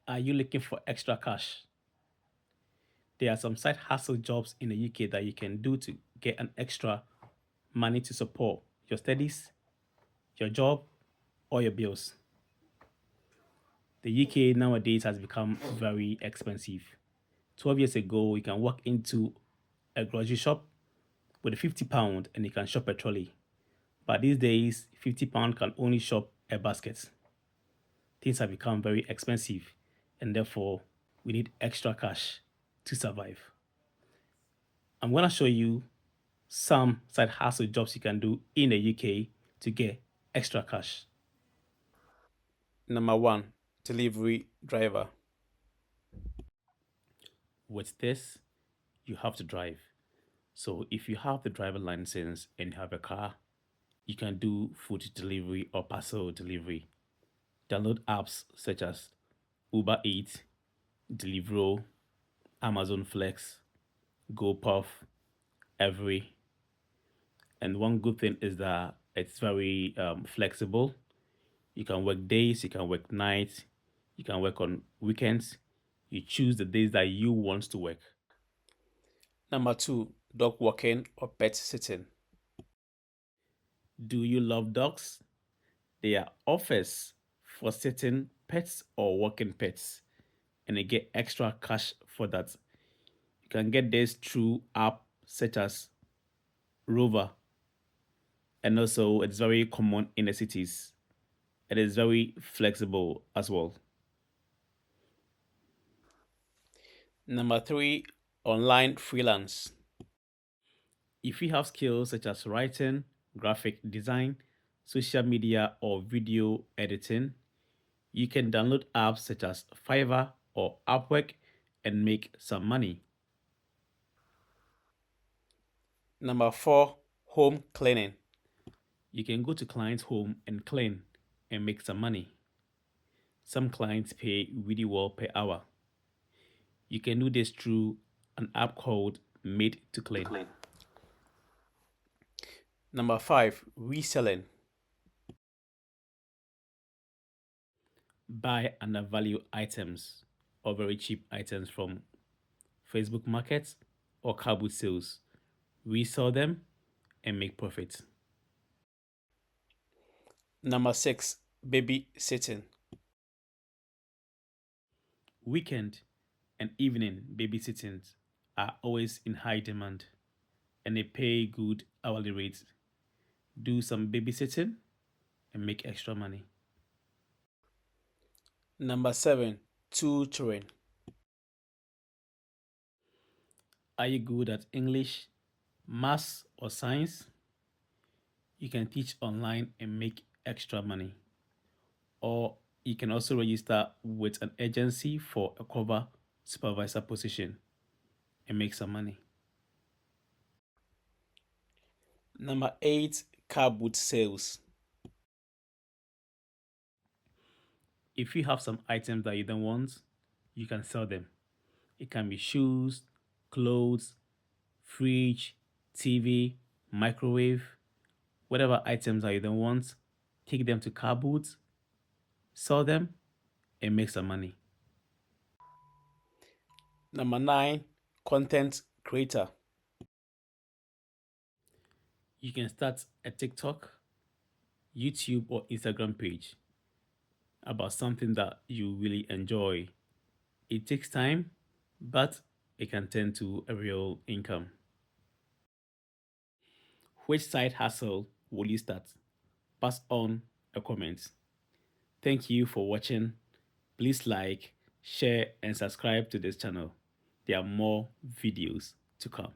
Are you looking for extra cash? There are some side hustle jobs in the UK that you can do to get an extra money to support your studies, your job, or your bills. The UK nowadays has become very expensive. 12 years ago, you can walk into a grocery shop with a £50 and you can shop a trolley. But these days, £50 can only shop a basket. Things have become very expensive and therefore we need extra cash to survive. I'm going to show you some side hustle jobs you can do in the UK to get extra cash. Number one, delivery driver. With this, you have to drive. So if you have the driver license and you have a car, you can do food delivery or parcel delivery. Download apps such as Uber Eats, Deliveroo, Amazon Flex, GoPuff, Every. And one good thing is that it's very flexible. You can work days, you can work nights, you can work on weekends. You choose the days that you want to work. Number two, dog walking or pet sitting. Do you love dogs? There are offers for sitting pets or walking pets, and you get extra cash for that. You can get this through apps such as Rover, and also it's very common in the cities. It is very flexible as well. Number three, online freelance. If you have skills such as writing, graphic design, social media, or video editing, you can download apps such as Fiverr or Upwork and make some money. Number four, home cleaning. You can go to clients' home and clean and make some money. Some clients pay really well per hour. You can do this through an app called Made to Clean. Number five, reselling. Buy undervalued items or very cheap items from Facebook markets or car boot sales. Resell them and make profit. Number six, babysitting. Weekend and evening babysittings are always in high demand and they pay good hourly rates. Do some babysitting and make extra money. Number seven, tutoring. Are you good at English, maths, or science? You can teach online and make extra money. Or you can also register with an agency for a cover supervisor position and make some money. Number eight, car boot sales. If you have some items that you don't want, you can sell them. It can be shoes, clothes, fridge, TV, microwave, whatever items that you don't want, take them to car boots, sell them, and make some money. Number nine, content creator. You can start a TikTok, YouTube, or Instagram page about something that you really enjoy. It takes time, but it can turn to a real income. Which side hustle will you start? Pass on a comment. Thank you for watching. Please like, share, and subscribe to this channel. There are more videos to come.